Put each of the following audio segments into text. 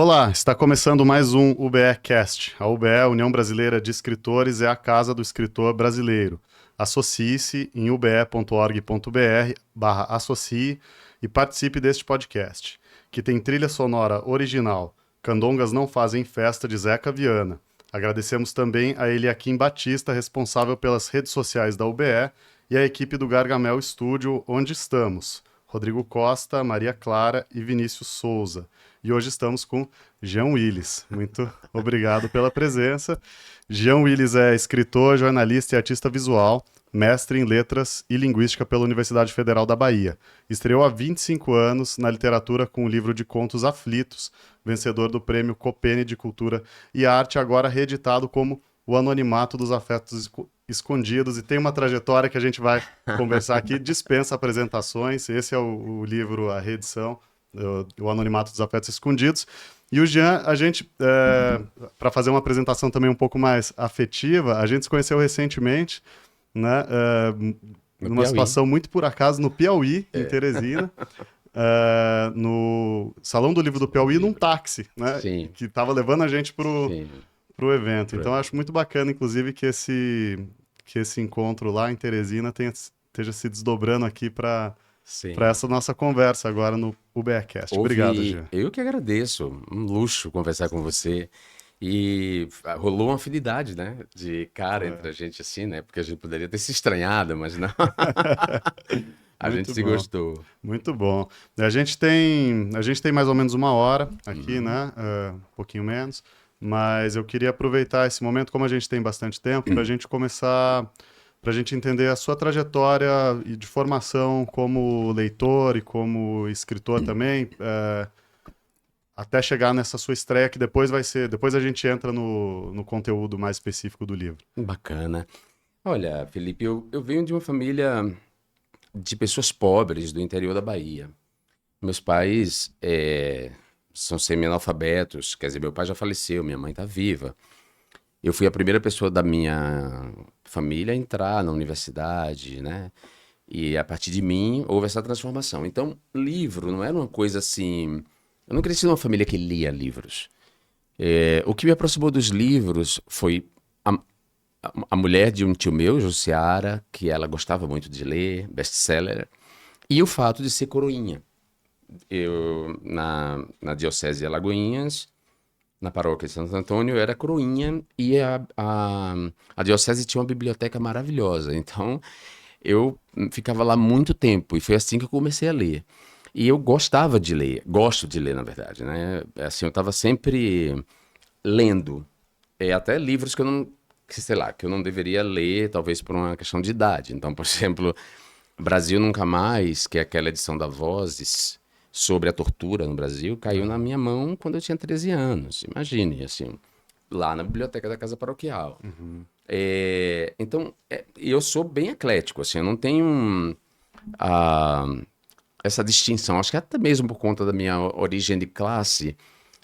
Olá, está começando mais um UBE-Cast. A UBE, União Brasileira de Escritores, é a casa do escritor brasileiro. Associe-se em ube.org.br/associe e participe deste podcast, que tem trilha sonora original Candongas Não Fazem Festa, de Zeca Viana. Agradecemos também a Eliakim Batista, responsável pelas redes sociais da UBE, e a equipe do Gargamel Studio, onde estamos. Rodrigo Costa, Maria Clara e Vinícius Souza. E hoje estamos com Jean Willis. Muito obrigado pela presença. Jean Willis é escritor, jornalista e artista visual, mestre em letras e linguística pela Universidade Federal da Bahia. Estreou há 25 anos na literatura com o livro de contos Aflitos, vencedor do Prêmio Copene de Cultura e Arte, agora reeditado como O Anonimato dos Afetos Escondidos, e tem uma trajetória que a gente vai conversar aqui, dispensa apresentações. Esse é o livro, a reedição, O Anonimato dos Afetos Escondidos. E o Jean, a gente, para fazer uma apresentação também um pouco mais afetiva, a gente se conheceu recentemente, né, numa situação muito por acaso, no Piauí, em Teresina, no Salão do Livro do Piauí, num táxi, né, que estava levando a gente para o evento. Então, acho muito bacana, inclusive, que esse encontro lá em Teresina esteja se desdobrando aqui para essa nossa conversa agora no UBEcast. Obrigado, Jean. Eu que agradeço. Um luxo conversar com você. E rolou uma afinidade, né? De cara entre a gente, assim, né? Porque a gente poderia ter se estranhado, mas não. A gente se gostou. Muito bom. A gente tem mais ou menos uma hora aqui, né? Um pouquinho menos. Mas eu queria aproveitar esse momento, como a gente tem bastante tempo, para a gente começar, para a gente entender a sua trajetória de formação como leitor e como escritor também, até chegar nessa sua estreia, que depois a gente entra no conteúdo mais específico do livro. Bacana. Olha, Felipe, eu venho de uma família de pessoas pobres do interior da Bahia. Meus pais são semi-analfabetos, quer dizer, meu pai já faleceu, minha mãe está viva. Eu fui a primeira pessoa da minha família a entrar na universidade, né? E a partir de mim houve essa transformação. Então, livro não era uma coisa assim... Eu não cresci numa família que lia livros. O que me aproximou dos livros foi a mulher de um tio meu, Jussiara, que ela gostava muito de ler, best-seller, e o fato de ser coroinha. Eu, na Diocese de Alagoinhas, na paróquia de Santo Antônio, eu era coroinha e a Diocese tinha uma biblioteca maravilhosa. Então, eu ficava lá muito tempo e foi assim que eu comecei a ler. E eu gostava de ler, gosto de ler, na verdade, né? Assim, eu estava sempre lendo, até livros que eu não, sei lá, que eu não deveria ler, talvez por uma questão de idade. Então, por exemplo, Brasil Nunca Mais, que é aquela edição da Vozes sobre a tortura no Brasil, caiu na minha mão quando eu tinha 13 anos. Imagine, assim, lá na biblioteca da Casa Paroquial. Então, eu sou bem eclético, assim, eu não tenho essa distinção. Acho que até mesmo por conta da minha origem de classe,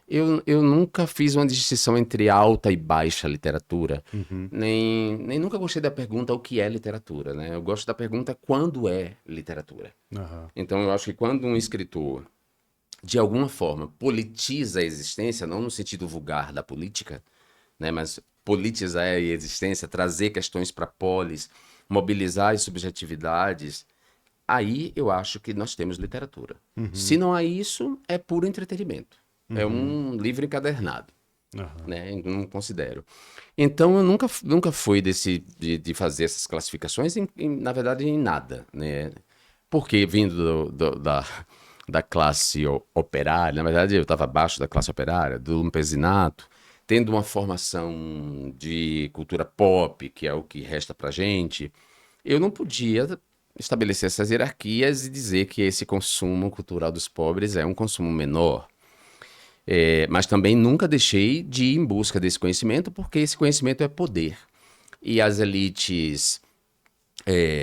eu nunca fiz uma distinção entre alta e baixa literatura, nem nunca gostei da pergunta o que é literatura, né? Eu gosto da pergunta quando é literatura. Então eu acho que quando um escritor, de alguma forma, politiza a existência, não no sentido vulgar da política, né? Mas politizar a existência, trazer questões para a polis, mobilizar as subjetividades, aí eu acho que nós temos literatura. Se não há isso, é puro entretenimento. É um livro encadernado, né? Eu não considero. Então, eu nunca fui de fazer essas classificações, na verdade, em nada, né? Porque vindo da classe operária, na verdade, eu estava abaixo da classe operária, do lumpesinato, tendo uma formação de cultura pop, que é o que resta pra gente, eu não podia estabelecer essas hierarquias e dizer que esse consumo cultural dos pobres é um consumo menor. Mas também nunca deixei de ir em busca desse conhecimento, porque esse conhecimento é poder. E as elites,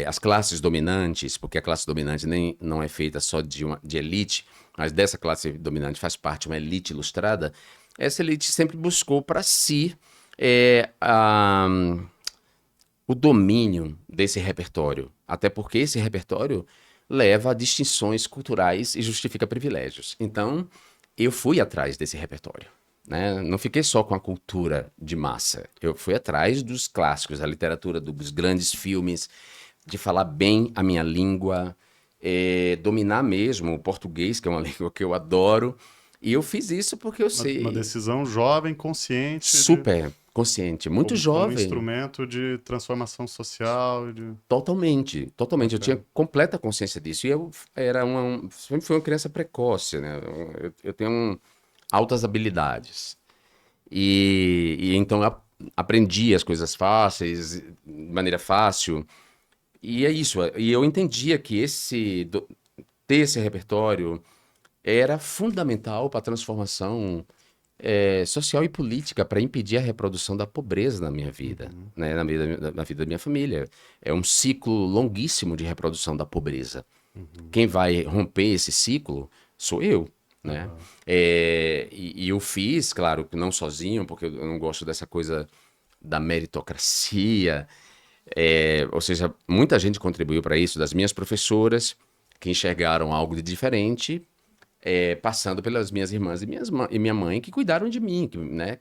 as classes dominantes, porque a classe dominante não é feita só de elite, mas dessa classe dominante faz parte uma elite ilustrada, essa elite sempre buscou para si o domínio desse repertório. Até porque esse repertório leva a distinções culturais e justifica privilégios. Então, eu fui atrás desse repertório, né? Não fiquei só com a cultura de massa. Eu fui atrás dos clássicos, da literatura, dos grandes filmes, de falar bem a minha língua, dominar mesmo o português, que é uma língua que eu adoro. E eu fiz isso porque eu Uma sei, decisão jovem, consciente, super consciente, muito como jovem. instrumento de transformação social. Totalmente, totalmente. Eu tinha Bacana. completa consciência disso. E eu sempre fui uma criança precoce, né? Eu tenho altas habilidades. E então eu aprendi as coisas fáceis, de maneira fácil. E é isso. E eu entendia que ter esse repertório era fundamental para a transformação social e política, para impedir a reprodução da pobreza na minha vida, né? Na vida da minha família. É um ciclo longuíssimo de reprodução da pobreza. Quem vai romper esse ciclo sou eu, né? Aham. E eu fiz, claro, que não sozinho, porque eu não gosto dessa coisa da meritocracia. Ou seja, muita gente contribuiu para isso, das minhas professoras, que enxergaram algo de diferente, passando pelas minhas irmãs e minha mãe, que cuidaram de mim, né?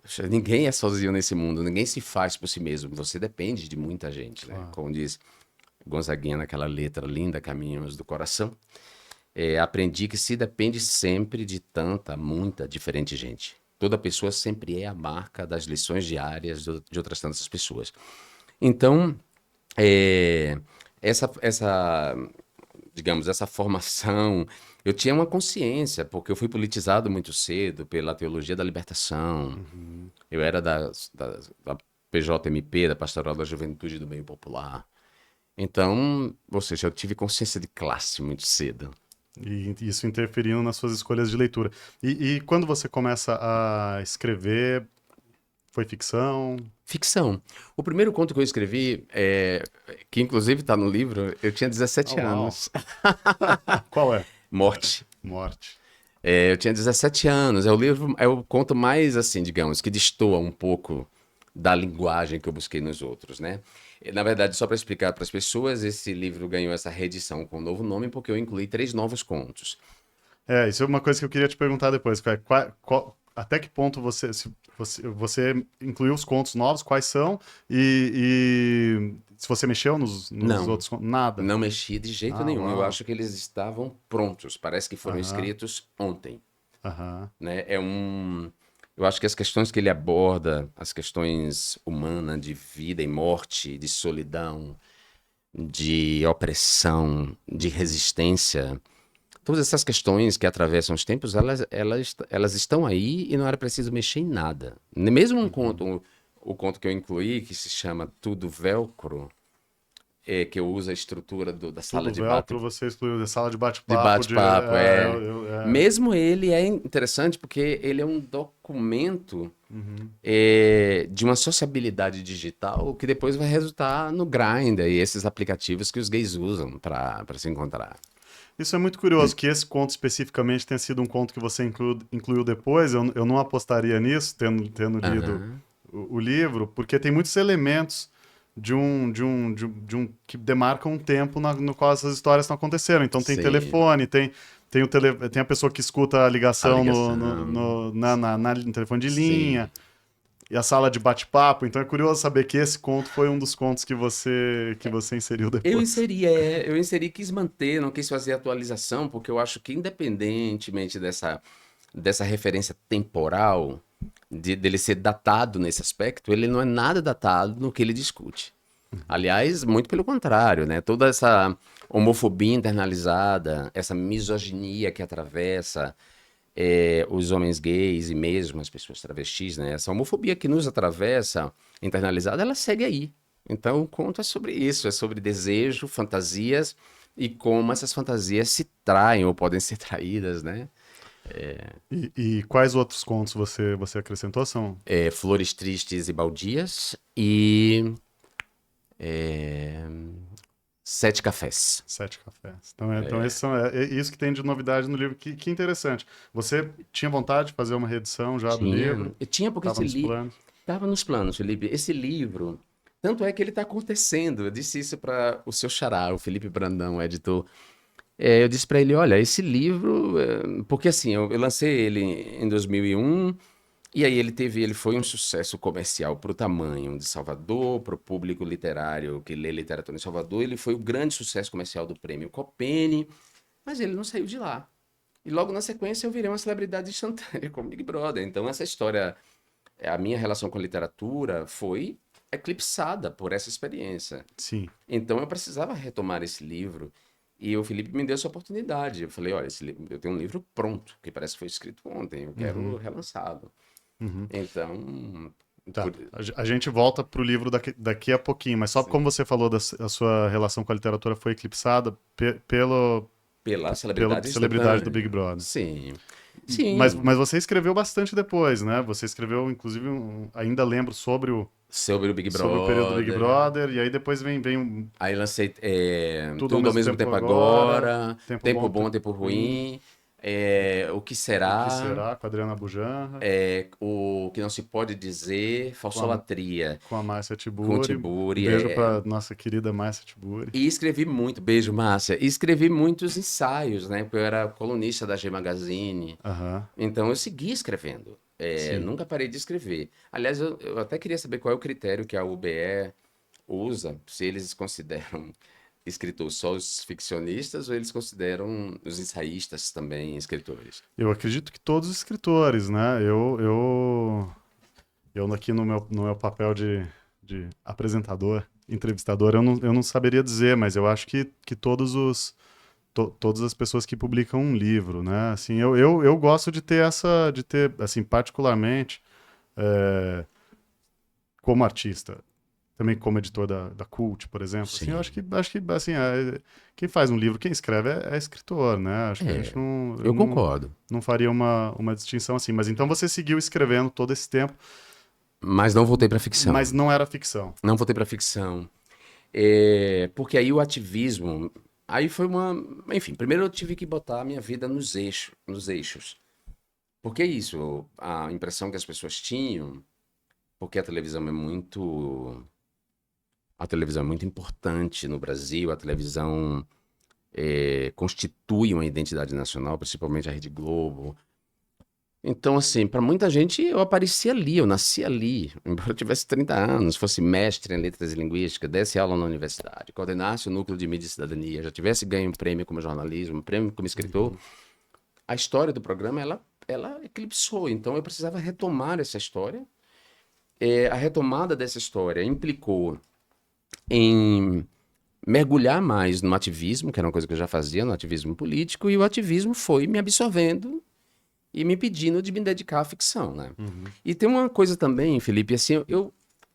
Poxa, ninguém é sozinho nesse mundo, ninguém se faz por si mesmo, você depende de muita gente, né? Claro. Como diz Gonzaguinha naquela letra linda, Caminhos do Coração. Aprendi que se depende sempre de tanta, muita, diferente gente. Toda pessoa sempre é a marca das lições diárias de outras tantas pessoas. Então, é, essa, digamos, essa formação, eu tinha uma consciência, porque eu fui politizado muito cedo pela teologia da libertação. Uhum. Eu era da PJMP, da Pastoral da Juventude do Meio Popular. Então, ou seja, eu tive consciência de classe muito cedo. E isso interferindo nas suas escolhas de leitura. E quando você começa a escrever, foi ficção? Ficção. O primeiro conto que eu escrevi, que inclusive está no livro, eu tinha Oh, 17 uau! anos. Qual é? Morte. Morte. Eu tinha 17 anos. É o conto mais, assim, digamos, que destoa um pouco da linguagem que eu busquei nos outros, né? Na verdade, só para explicar para as pessoas, esse livro ganhou essa reedição com um novo nome porque eu incluí 3 novos contos. Isso é uma coisa que eu queria te perguntar depois. Até que ponto você incluiu os contos novos, quais são? E se você mexeu nos Não, outros contos? Nada. não mexi de jeito Ah, nenhum. Eu uau. acho que eles estavam prontos. Parece que foram Aham, escritos ontem, aham. né? Eu acho que as questões que ele aborda, as questões humanas de vida e morte, de solidão, de opressão, de resistência, todas essas questões que atravessam os tempos, elas estão aí e não era preciso mexer em nada. Mesmo o conto que eu incluí, que se chama Tudo Velcro, que eu uso a estrutura da sala Tudo velcro você excluiu da sala de de bate-papo de... bate-papo, é. Mesmo ele é interessante porque ele é um documento Uhum. de uma sociabilidade digital que depois vai resultar no Grindr e esses aplicativos que os gays usam para se encontrar. Isso é muito curioso, que esse conto especificamente tenha sido um conto que você incluiu depois. Eu não apostaria nisso, tendo lido Aham. o livro, porque tem muitos elementos que demarcam um tempo no qual essas histórias estão acontecendo. Então tem Sim, telefone, tem a pessoa que escuta a a ligação ligação. no telefone de linha, Sim. e a sala de bate-papo. Então é curioso saber que esse conto foi um dos contos que você inseriu depois. Eu inseri, quis manter, não quis fazer atualização, porque eu acho que independentemente dessa referência temporal, dele ser datado nesse aspecto, ele não é nada datado no que ele discute. Aliás, muito pelo contrário, né? Toda essa homofobia internalizada, essa misoginia que atravessa os homens gays e mesmo as pessoas travestis, né? Essa homofobia que nos atravessa, internalizada, ela segue aí. Então, o conto é sobre isso, é sobre desejo, fantasias e como essas fantasias se traem ou podem ser traídas, né? E quais outros contos você acrescentou? São Flores Tristes e Baldias e é, Sete Cafés. Sete Cafés. Então esses é isso que tem de novidade no livro. Que interessante. Você tinha vontade de fazer uma reedição já do livro? Eu tinha porque Estava esse nos livro planos? estava nos planos, Felipe. Esse livro, tanto é que ele está acontecendo. Eu disse isso para o seu xará, o Felipe Brandão, o editor. Eu disse para ele, olha, esse livro, porque assim, eu lancei ele em 2001, e aí ele foi um sucesso comercial para o tamanho de Salvador, para o público literário que lê literatura em Salvador, ele foi o grande sucesso comercial do Prêmio Copene, mas ele não saiu de lá. E logo na sequência eu virei uma celebridade instantânea como Big Brother. Então essa história, a minha relação com a literatura foi eclipsada por essa experiência. Sim. Então eu precisava retomar esse livro e o Felipe me deu essa oportunidade. Eu falei, olha, eu tenho um livro pronto, que parece que foi escrito ontem, eu quero Uhum. relançado. Uhum. Então, Tá. por- A gente volta pro livro daqui a pouquinho, mas só sim, como você falou, a sua relação com a literatura foi eclipsada pela pela celebridade celebridade do Big instantânea. Brother. Sim, Mas, sim. mas você escreveu bastante depois, né? Você escreveu, inclusive, ainda lembro Sobre o Big sobre o período do Big Brother. Brother, e aí depois vem Aí lancei Tudo ao Tudo ao mesmo mesmo tempo tempo agora, agora, Tempo Tempo Bom, Bom, Tempo Tempo Ruim, Ruim, O que O que será, será, com a Adriana Bujanra, O que não se pode dizer, com a, Falsolatria, com a Márcia com Tiburi. Tiburi, Beijo pra nossa querida Márcia Tiburi. E escrevi muito, beijo, Márcia. E escrevi muitos ensaios, né? Porque eu era colunista da G Magazine. Aham, Então eu segui escrevendo. sim. Nunca parei de escrever. Aliás, eu até queria saber qual é o critério que a UBE usa, se eles consideram escritores só os ficcionistas ou eles consideram os ensaístas também escritores. Eu acredito que todos os escritores, né? Eu aqui no meu papel de apresentador, entrevistador, eu não saberia dizer, mas eu acho que todas as pessoas que publicam um livro, né? Assim, eu gosto de ter, assim, particularmente, é, como artista, também como editor da Cult, por exemplo, assim, eu acho Sim. que, assim, quem faz um livro, quem escreve é escritor, né? Acho que a gente É, não, eu eu não, concordo. não faria uma distinção assim. Mas então você seguiu escrevendo todo esse tempo, Mas não voltei para ficção. mas não era ficção. Não voltei para ficção. Porque aí o ativismo. Aí foi uma. Enfim, primeiro eu tive que botar a minha vida nos eixos. Porque é isso, a impressão que as pessoas tinham, porque a televisão é muito. A televisão é muito importante no Brasil, a televisão constitui uma identidade nacional, principalmente a Rede Globo. Então, assim, para muita gente eu apareci ali, eu nasci ali. Embora eu tivesse 30 anos, fosse mestre em letras e linguística, desse aula na universidade, coordenasse o núcleo de mídia e cidadania, já tivesse ganho um prêmio como jornalismo, um prêmio como escritor, Uhum. a história do programa, ela eclipsou. Então eu precisava retomar essa história. A retomada dessa história implicou em mergulhar mais no ativismo, que era uma coisa que eu já fazia, no ativismo político, e o ativismo foi me absorvendo e me pedindo de me dedicar à ficção, né? Uhum. E tem uma coisa também, Felipe, assim,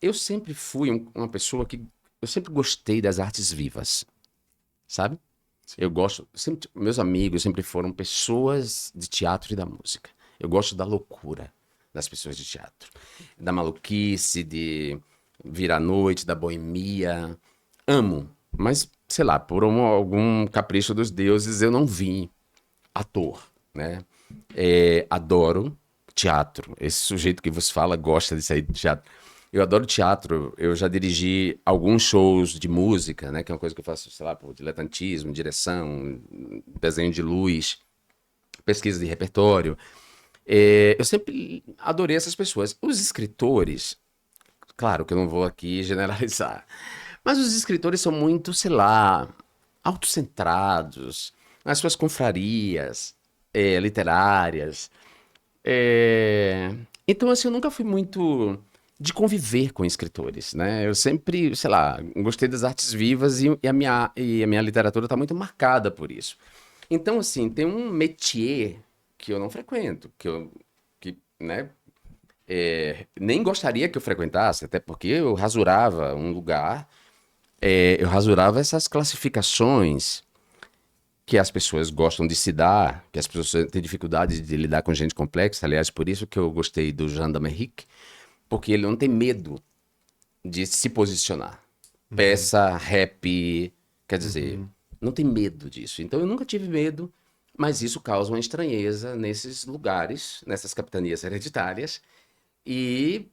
eu sempre fui uma pessoa que eu sempre gostei das artes vivas, sabe? Eu Sim. gosto, sempre, meus amigos sempre foram pessoas de teatro e da música. Eu gosto da loucura das pessoas de teatro, da maluquice, de vir à noite, da boemia. Amo, mas sei lá, por algum capricho dos deuses eu não vim ator, né? Adoro teatro. Esse sujeito que vos fala gosta de sair de teatro. Eu adoro teatro. Eu já dirigi alguns shows de música, né? Que é uma coisa que eu faço, sei lá, por diletantismo, direção, desenho de luz, pesquisa de repertório. Eu sempre adorei essas pessoas. Os escritores, claro que eu não vou aqui generalizar, mas os escritores são muito, sei lá, autocentrados, nas suas confrarias literárias. É, Então, assim, eu nunca fui muito de conviver com escritores, né? Eu sempre, sei lá, gostei das artes vivas e a minha literatura está muito marcada por isso. Então, assim, tem um métier que eu não frequento, né, nem gostaria que eu frequentasse, até porque eu rasurava um lugar, eu rasurava essas classificações que as pessoas gostam de se dar, que as pessoas têm dificuldade de lidar com gente complexa. Aliás, por isso que eu gostei do Jean Damerric, porque ele não tem medo de se posicionar. Uhum. Peça, rap, quer dizer, Uhum. não tem medo disso. Então eu nunca tive medo, mas isso causa uma estranheza nesses lugares, nessas capitanias hereditárias, e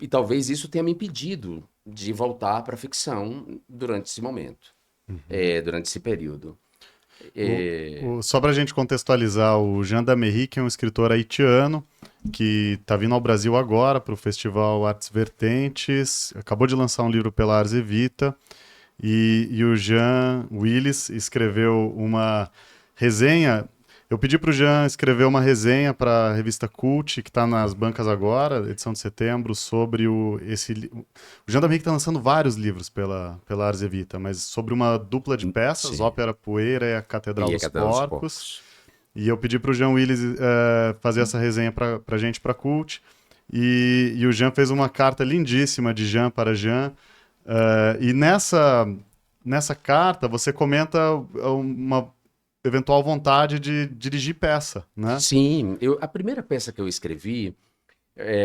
talvez isso tenha me impedido de voltar para a ficção durante esse momento, Uhum. durante esse período. Só para a gente contextualizar, o Jean Damerrique é um escritor haitiano que está vindo ao Brasil agora para o Festival Artes Vertentes, acabou de lançar um livro pela Ars Vita, e o Jean Willis escreveu uma resenha. Eu pedi para o Jean escrever uma resenha para a revista Cult, que está nas bancas agora, edição de setembro, sobre o Jean Damerrique está lançando vários livros pela Ars Vita, mas sobre uma dupla de peças, Sim. Ópera Poeira e a Catedral E a dos Catedral dos Porcos. Porcos. E eu pedi para o Jean Willis fazer essa resenha para gente, para Cult. E o Jean fez uma carta lindíssima de Jean para Jean. E nessa carta você comenta uma eventual vontade de dirigir peça, né? Sim, a primeira peça que eu escrevi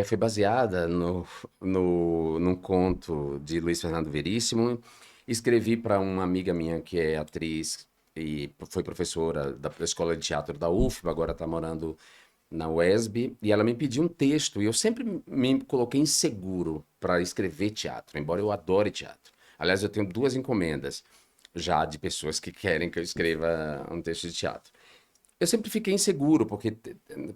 foi baseada num conto de Luiz Fernando Veríssimo. Escrevi para uma amiga minha que é atriz e foi professora da Escola de Teatro da UFBA, agora está morando na UESB, e ela me pediu um texto, e eu sempre me coloquei inseguro para escrever teatro, embora eu adore teatro. Aliás, eu tenho 2 encomendas já de pessoas que querem que eu escreva um texto de teatro. Eu sempre fiquei inseguro, porque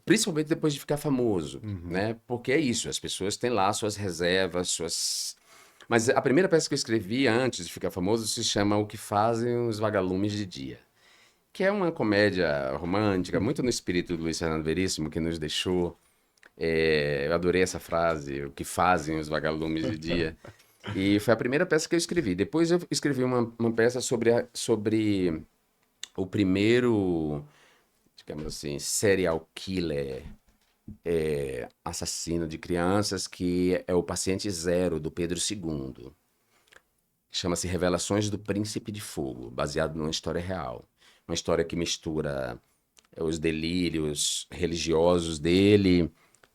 principalmente depois de ficar famoso, né? Porque é isso, as pessoas têm lá suas reservas, suas... Mas a primeira peça que eu escrevi antes de ficar famoso se chama O que Fazem os Vagalumes de Dia, que é uma comédia romântica, muito no espírito do Luiz Fernando Veríssimo, que nos deixou. Eu adorei essa frase, O que Fazem os Vagalumes de Dia. E foi a primeira peça que eu escrevi. Depois eu escrevi uma peça sobre o primeiro, digamos assim, serial killer, assassino de crianças, que é o Paciente Zero, do Pedro II. Chama-se Revelações do Príncipe de Fogo, baseado numa história real. Uma história que mistura os delírios religiosos dele,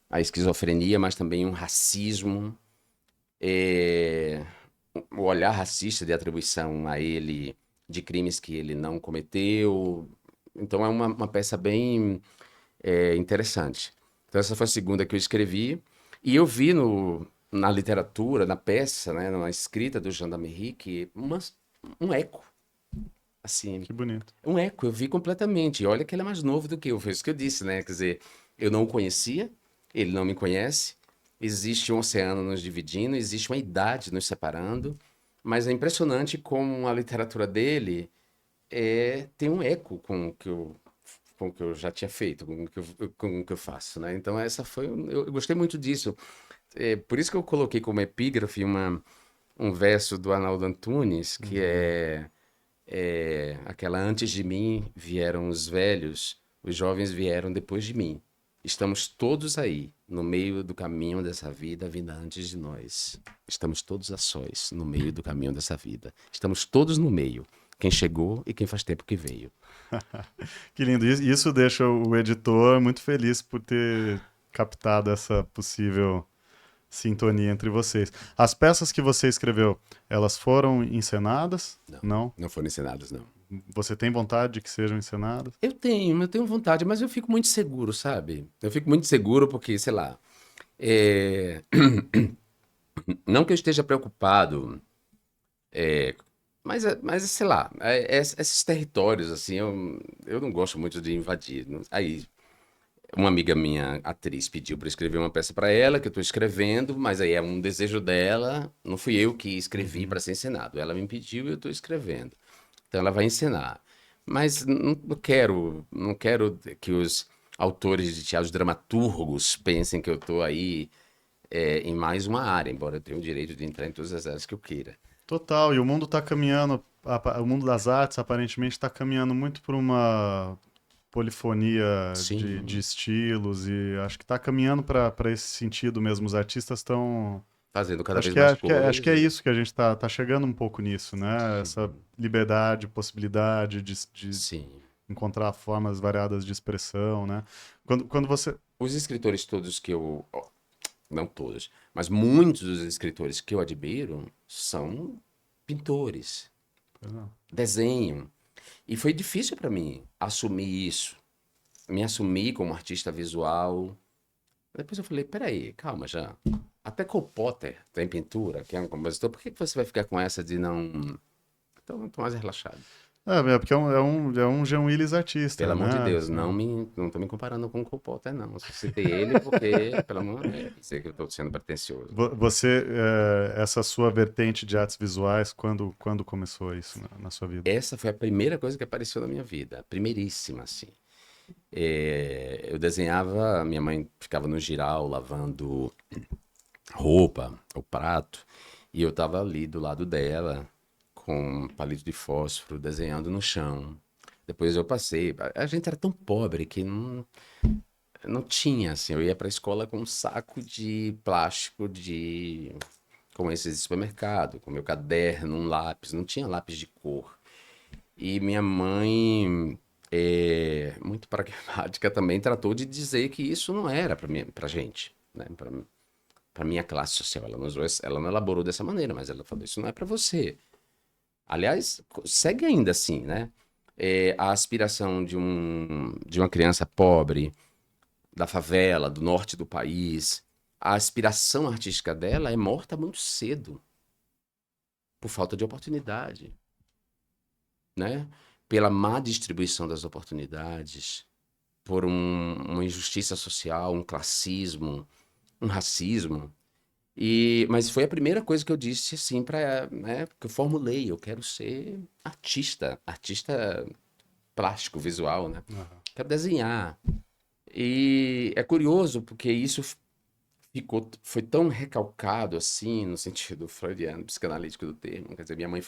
a esquizofrenia, mas também um racismo, o olhar racista de atribuição a ele de crimes que ele não cometeu. Então é uma peça bem interessante. Então essa foi a segunda que eu escrevi. E eu vi na literatura, na peça, né, na escrita do Jean Damerrique, um eco. Assim, Que bonito. um eco, eu vi completamente. E olha que ele é mais novo do que eu, foi isso que eu disse, né? Quer dizer, eu não o conhecia, ele não me conhece, existe um oceano nos dividindo, existe uma idade nos separando, mas é impressionante como a literatura dele tem um eco com o que eu já tinha feito, com o que eu faço, né? Então essa foi, eu gostei muito disso. Por isso que eu coloquei como epígrafe um verso do Arnaldo Antunes, que aquela antes de mim vieram os velhos, os jovens vieram depois de mim. Estamos todos aí, no meio do caminho dessa vida, vinda antes de nós. Estamos todos a sós, no meio do caminho dessa vida. Estamos todos no meio, quem chegou e quem faz tempo que veio. Que lindo. Isso deixa o editor muito feliz por ter captado essa possível sintonia entre vocês. As peças que você escreveu, elas foram encenadas? Não. Não foram ensinados, não. Você tem vontade de que sejam encenadas? Eu tenho vontade, mas eu fico muito seguro, sabe? Eu fico muito seguro porque, sei lá, é, não que eu esteja preocupado, mas sei lá, esses territórios, assim, eu não gosto muito de invadir. Aí, uma amiga minha, atriz, pediu para escrever uma peça para ela, que eu estou escrevendo, mas aí é um desejo dela, não fui eu que escrevi para ser encenado. Ela me pediu e eu estou escrevendo. Então ela vai encenar. Mas não quero que os autores de teatro, os dramaturgos, pensem que eu estou aí em mais uma área, embora eu tenha o direito de entrar em todas as áreas que eu queira. Total. E o mundo está caminhando, o mundo das artes aparentemente está caminhando muito por uma polifonia de Sim, estilos e acho que está caminhando para esse sentido mesmo. Os artistas estão. fazendo cada Acho vez que é, mais acho que é, acho que é coisas. isso que a gente está chegando um pouco nisso, né? Essa Sim, liberdade, possibilidade de sim. encontrar formas variadas de expressão, né? Quando você. Os escritores todos não todos, mas muitos dos escritores que eu admiro são pintores, desenham. E foi difícil para mim assumir isso, me assumir como artista visual. Depois eu falei, peraí, calma já. Até Cole Potter tem pintura, que é um compositor, por que que você vai ficar com essa de não... Então eu tô mais relaxado. Porque é um Jean Willis artista, Pelo amor de né? Deus, Assim, não tô me comparando com o Cole Potter, não. Eu só citei ele porque, pelo amor de Deus, sei que eu tô sendo pretencioso. você, essa sua vertente de artes visuais, quando começou isso na sua vida? Essa foi a primeira coisa que apareceu na minha vida, a primeiríssima, assim. Eu desenhava, minha mãe ficava no giral lavando roupa, o prato, e eu tava ali do lado dela, com um palito de fósforo, desenhando no chão. Depois eu passei. A gente era tão pobre que não tinha, assim. Eu ia pra escola com um saco de plástico com esses de supermercado, com meu caderno, um lápis. Não tinha lápis de cor. E minha mãe, muito pragmática também, tratou de dizer que isso não era pra gente, né? Pra minha classe social. Ela não elaborou dessa maneira, mas ela falou: isso não é pra você. Aliás, segue ainda assim, né? A aspiração de uma criança pobre, da favela, do norte do país, a aspiração artística dela é morta muito cedo, por falta de oportunidade, né? Pela má distribuição das oportunidades, por uma injustiça social, um classismo, um racismo. Mas foi a primeira coisa que eu disse assim para, né, que eu formulei, eu quero ser artista plástico, visual, né? Aham. Quero desenhar. E é curioso porque foi tão recalcado assim, no sentido freudiano, psicanalítico do termo. Quer dizer, minha mãe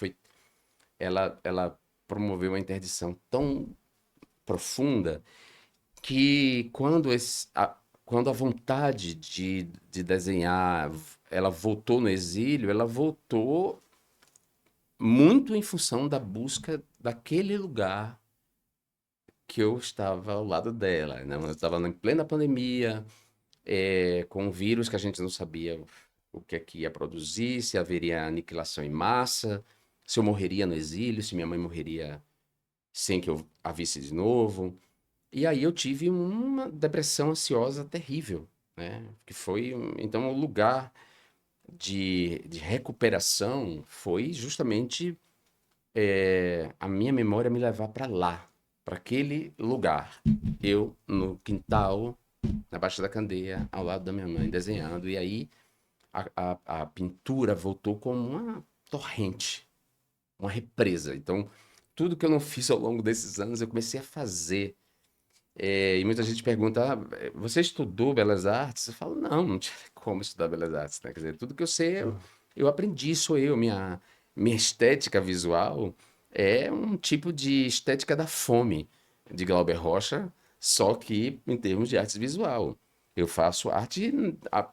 ela promoveu uma interdição tão profunda que quando a vontade de desenhar, ela voltou no exílio, ela voltou muito em função da busca daquele lugar que eu estava ao lado dela, né? Eu estava em plena pandemia, com um vírus que a gente não sabia o que é que ia produzir, se haveria aniquilação em massa, se eu morreria no exílio, se minha mãe morreria sem que eu a visse de novo. E aí eu tive uma depressão ansiosa terrível, né? Que foi, então, o lugar de recuperação foi justamente a minha memória me levar para lá, para aquele lugar. Eu no quintal, na Baixa da Candeia, ao lado da minha mãe, desenhando. E aí a pintura voltou como uma torrente, uma represa. Então, tudo que eu não fiz ao longo desses anos, eu comecei a fazer. E muita gente pergunta: você estudou Belas Artes? Eu falo: não tinha como estudar Belas Artes, né? Quer dizer, tudo que eu sei, eu aprendi, sou eu. Minha estética visual é um tipo de estética da fome, de Glauber Rocha, só que em termos de arte visual. Eu faço arte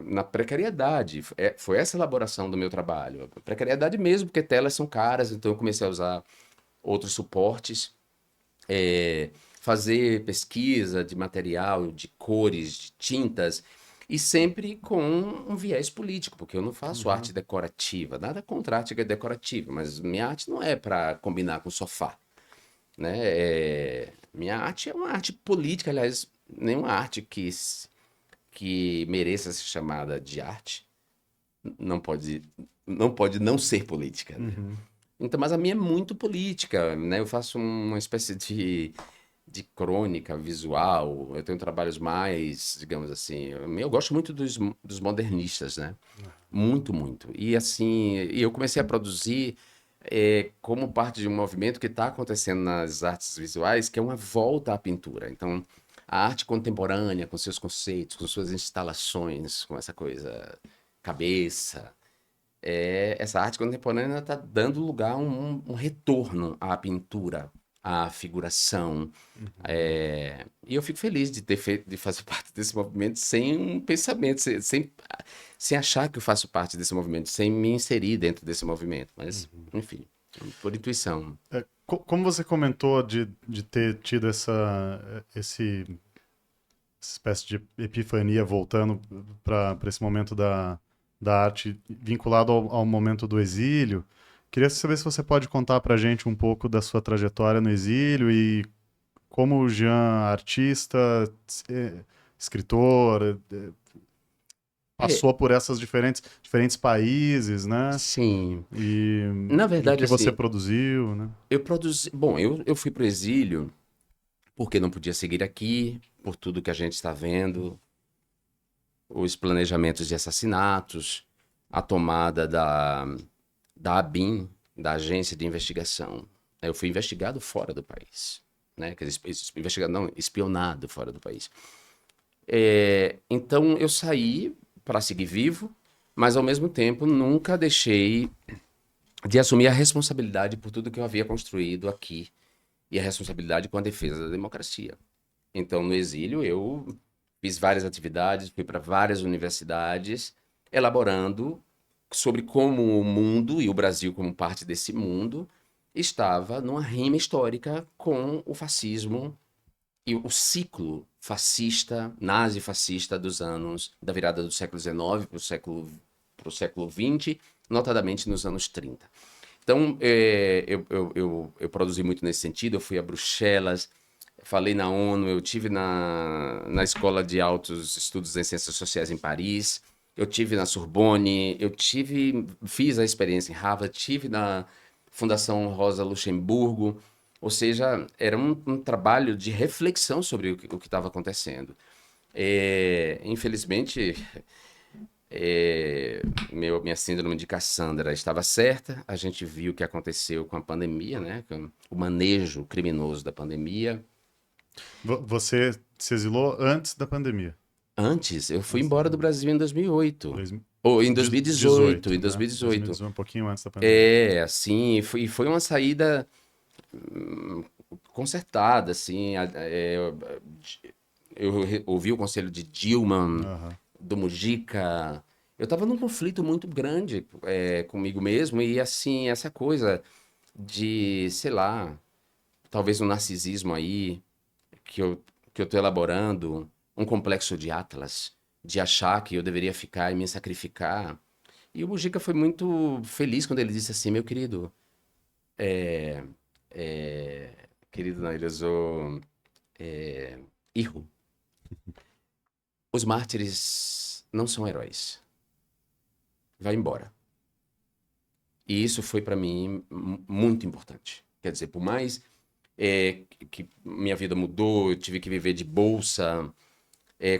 na precariedade. Foi essa a elaboração do meu trabalho. Precariedade mesmo, porque telas são caras, então eu comecei a usar outros suportes, fazer pesquisa de material, de cores, de tintas, e sempre com um viés político, porque eu não faço arte Uhum. decorativa, nada contra a arte decorativa, mas minha arte não é para combinar com sofá, né? Minha arte é uma arte política, aliás, nenhuma arte que mereça ser chamada de arte não pode não pode não ser política, né? Uhum. Então, mas a minha é muito política, né? Eu faço uma espécie de crônica visual. Eu tenho trabalhos mais, digamos assim. Eu gosto muito dos modernistas, né? Muito, muito. E assim, eu comecei a produzir como parte de um movimento que está acontecendo nas artes visuais, que é uma volta à pintura. Então, a arte contemporânea, com seus conceitos, com suas instalações, com essa coisa cabeça, essa arte contemporânea está dando lugar a um retorno à pintura, à figuração. Uhum. E eu fico feliz de ter feito, de fazer parte desse movimento sem um pensamento, sem achar que eu faço parte desse movimento, sem me inserir dentro desse movimento. Mas, Uhum. enfim, por intuição. Como você comentou de ter tido essa espécie de epifania voltando para esse momento da arte vinculado ao momento do exílio, queria saber se você pode contar para a gente um pouco da sua trajetória no exílio e como o Jean, artista, escritor, passou por essas diferentes países, né? Sim. E Na o verdade, que você assim, produziu, né? eu produzi. Bom, eu fui para o exílio porque não podia seguir aqui, por tudo que a gente está vendo, os planejamentos de assassinatos, a tomada da ABIN, da Agência de Investigação. Eu fui investigado fora do país, né? Quer dizer, investigado, não, espionado fora do país. Então eu saí para seguir vivo, mas ao mesmo tempo nunca deixei de assumir a responsabilidade por tudo que eu havia construído aqui e a responsabilidade com a defesa da democracia. Então, no exílio, eu fiz várias atividades, fui para várias universidades, elaborando sobre como o mundo e o Brasil como parte desse mundo estava numa rima histórica com o fascismo e o ciclo fascista, nazi-fascista dos anos da virada do século XIX para o século XX, notadamente nos anos 30. Então, eu produzi muito nesse sentido. Eu fui a Bruxelas, falei na ONU, eu tive na Escola de Altos Estudos em Ciências Sociais em Paris, eu tive na Sorbonne, fiz a experiência em Harvard, tive na Fundação Rosa Luxemburgo. Ou seja, era um trabalho de reflexão sobre o que estava acontecendo. Infelizmente, minha síndrome de Cassandra estava certa. A gente viu o que aconteceu com a pandemia, né? Com o manejo criminoso da pandemia. Você se exilou antes da pandemia. Antes, eu fui Antes da embora do pandemia. Brasil em 2008. Dois- Ou em 2018, 18, em né? 2018. 2018, um pouquinho antes da pandemia. Assim, foi uma saída concertada, assim. Eu ouvi o conselho de Dilma, Aham. do Mujica. Eu estava num conflito muito grande comigo mesmo e assim, essa coisa de, sei lá, talvez um narcisismo aí que eu tô elaborando, um complexo de Atlas, de achar que eu deveria ficar e me sacrificar. E o Mujica foi muito feliz quando ele disse assim, meu querido, querido não, ele usou irro. Os mártires não são heróis. Vai embora. E isso foi para mim muito importante. Quer dizer, por mais que minha vida mudou, eu tive que viver de bolsa,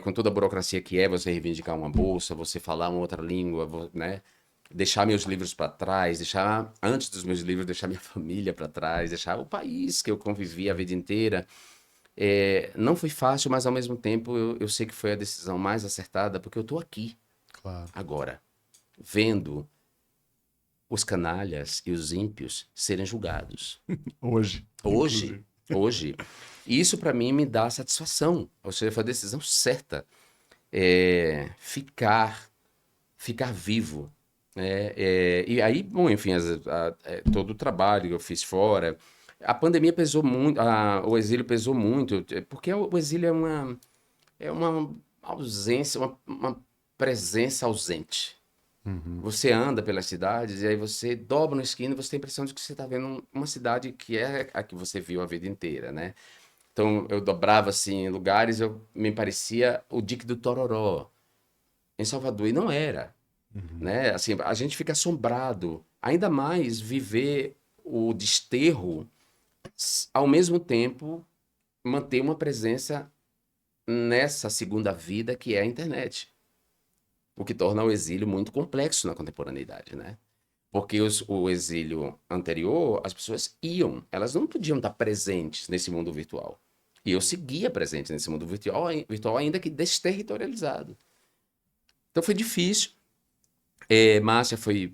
com toda a burocracia que é você reivindicar uma bolsa, você falar uma outra língua, né? Deixar meus livros para trás, deixar, antes dos meus livros, deixar minha família para trás, deixar o país que eu convivi a vida inteira. Não foi fácil, mas ao mesmo tempo eu sei que foi a decisão mais acertada, porque eu estou aqui, Claro. agora, vendo os canalhas e os ímpios serem julgados. Hoje, Hoje, inclusive. hoje. E isso para mim me dá satisfação. Ou seja, foi a decisão certa. Ficar vivo. E aí, bom, enfim, todo o trabalho que eu fiz fora. A pandemia pesou muito, o exílio pesou muito, porque o exílio é uma ausência, uma presença ausente. Uhum. Você anda pelas cidades e aí você dobra na esquina e você tem a impressão de que você está vendo uma cidade que é a que você viu a vida inteira, né? Então eu dobrava assim em lugares, me parecia o Dique do Tororó em Salvador e não era, Uhum. né? Assim, a gente fica assombrado, ainda mais viver o desterro, ao mesmo tempo manter uma presença nessa segunda vida que é a internet, o que torna o exílio muito complexo na contemporaneidade, né? Porque o exílio anterior, as pessoas iam, elas não podiam estar presentes nesse mundo virtual. E eu seguia presente nesse mundo virtual ainda que desterritorializado. Então foi difícil. Márcia foi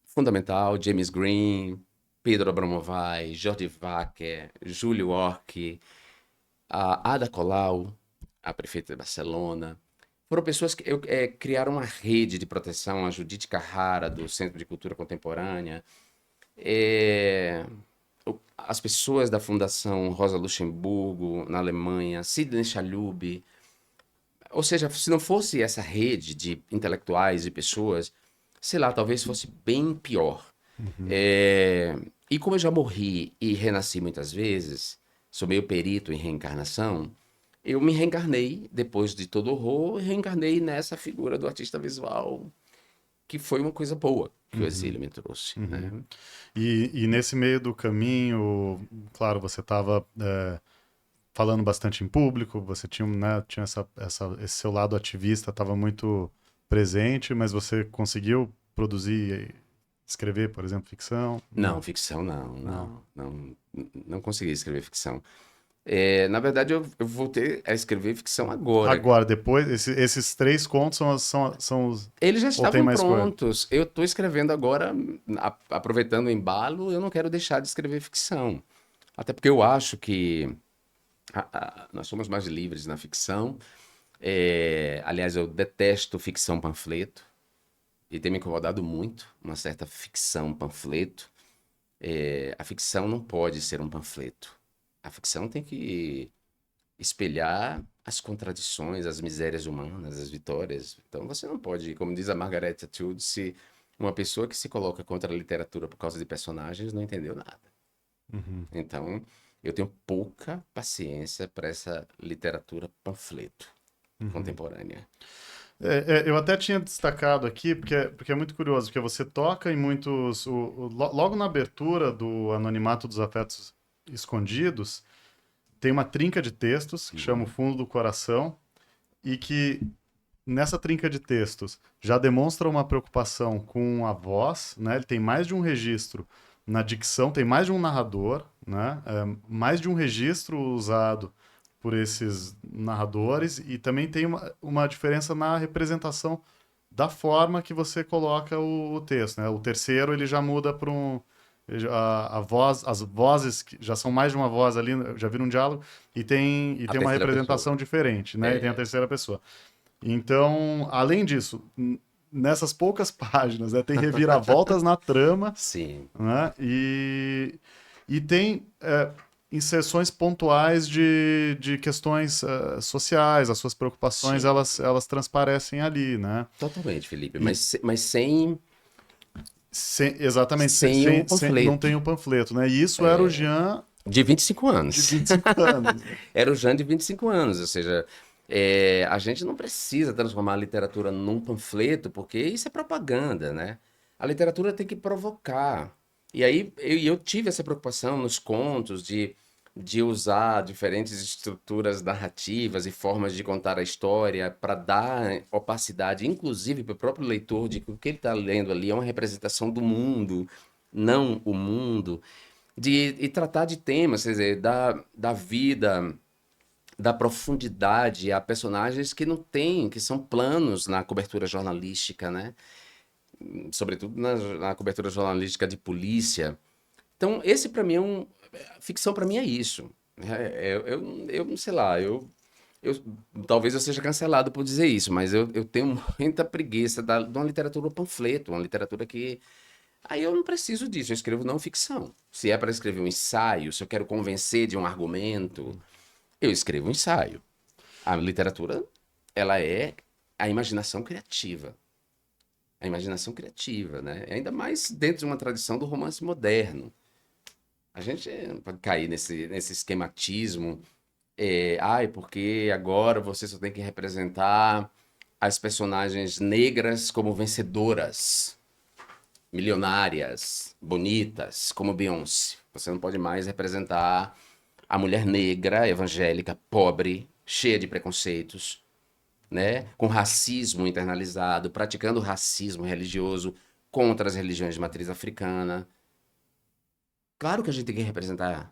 fundamental, James Green, Pedro Abramovay, Jordi Wacker, Júlio Orc, a Ada Colau, a prefeita de Barcelona. Foram pessoas que criaram uma rede de proteção, a Judite Carrara, do Centro de Cultura Contemporânea, as pessoas da Fundação Rosa Luxemburgo, na Alemanha, Sidney Chalhoub. Ou seja, se não fosse essa rede de intelectuais e pessoas, sei lá, talvez fosse bem pior. Uhum. E como eu já morri e renasci muitas vezes, sou meio perito em reencarnação, eu me reencarnei, depois de todo o horror, reencarnei nessa figura do artista visual, que foi uma coisa boa que o exílio me trouxe, né? E nesse meio do caminho, claro, você estava falando bastante em público, você tinha, né, tinha esse seu lado ativista, estava muito presente, mas você conseguiu produzir, escrever, por exemplo, ficção? Não, Não, ficção não, não. não consegui escrever ficção. Na verdade, eu voltei a escrever ficção agora. Agora, depois, esses 3 contos são os... Eles já Ou tem estavam mais coisa? prontos. Eu estou escrevendo agora, aproveitando o embalo, eu não quero deixar de escrever ficção. Até porque eu acho que nós somos mais livres na ficção. Aliás, eu detesto ficção panfleto. E tem me incomodado muito uma certa ficção panfleto. A ficção não pode ser um panfleto. A ficção tem que espelhar as contradições, as misérias humanas, as vitórias. Então você não pode, como diz a Margaret Atwood, se uma pessoa que se coloca contra a literatura por causa de personagens não entendeu nada. Então eu tenho pouca paciência para essa literatura panfleto contemporânea. Eu até tinha destacado aqui, porque é muito curioso, porque você toca em muitos. Logo na abertura do Anonimato dos Afetos Escondidos, tem uma trinca de textos que chama O Fundo do Coração, e que nessa trinca de textos já demonstra uma preocupação com a voz, né? Ele tem mais de um registro na dicção, tem mais de um narrador, né? Mais de um registro usado por esses narradores, e também tem uma diferença na representação da forma que você coloca o texto, né? O terceiro ele já muda para a voz, as vozes que já são mais de uma voz ali, já vira um diálogo e A tem uma terceira representação pessoa. diferente, né? E tem a É, terceira pessoa. Então, além disso, nessas poucas páginas, né, tem reviravoltas na trama, sim, né? E tem inserções pontuais de questões sociais, as suas preocupações, sim. elas transparecem ali, né? Totalmente, Felipe. E Mas sem, exatamente, sem o não panfleto. tem o panfleto, né? E isso era o Jean De 25 de anos. 25 anos. Né? Era o Jean de 25 anos, ou seja, a gente não precisa transformar a literatura num panfleto, porque isso é propaganda, né? A literatura tem que provocar. E aí eu tive essa preocupação nos contos de usar diferentes estruturas narrativas e formas de contar a história para dar opacidade, inclusive para o próprio leitor, de que o que ele está lendo ali é uma representação do mundo, não o mundo e tratar de temas, quer dizer, da vida, da profundidade a personagens que não têm, que são planos na cobertura jornalística, né? Sobretudo na cobertura jornalística de polícia. Então, esse para mim é um. Ficção para mim é isso. Eu não sei lá, eu, talvez eu seja cancelado por dizer isso, mas eu tenho muita preguiça de uma literatura panfleto, uma literatura que aí eu não preciso disso, eu escrevo não ficção. Se é para escrever um ensaio, se eu quero convencer de um argumento, eu escrevo um ensaio. A literatura, ela é a imaginação criativa. A imaginação criativa, né? Ainda mais dentro de uma tradição do romance moderno. A gente pode cair nesse esquematismo. Porque agora você só tem que representar as personagens negras como vencedoras, milionárias, bonitas, como Beyoncé. Você não pode mais representar a mulher negra, evangélica, pobre, cheia de preconceitos, né? Com racismo internalizado, praticando racismo religioso contra as religiões de matriz africana. Claro que a gente tem que representar.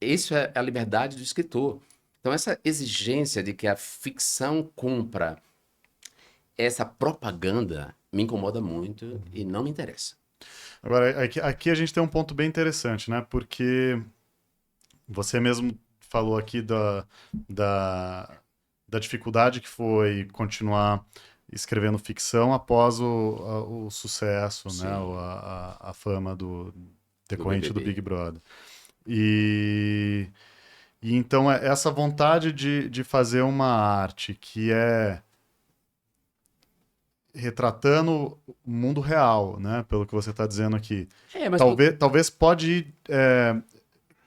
Isso é a liberdade do escritor. Então, essa exigência de que a ficção cumpra essa propaganda me incomoda muito e não me interessa. Agora, aqui a gente tem um ponto bem interessante, né? Porque você mesmo falou aqui da, da dificuldade que foi continuar escrevendo ficção após o sucesso, né? Sim, A fama do decorrente do BBB. Big Brother. E, e então essa vontade de fazer uma arte que é retratando o mundo real, né? Pelo que você está dizendo aqui. Mas Talvez pode ir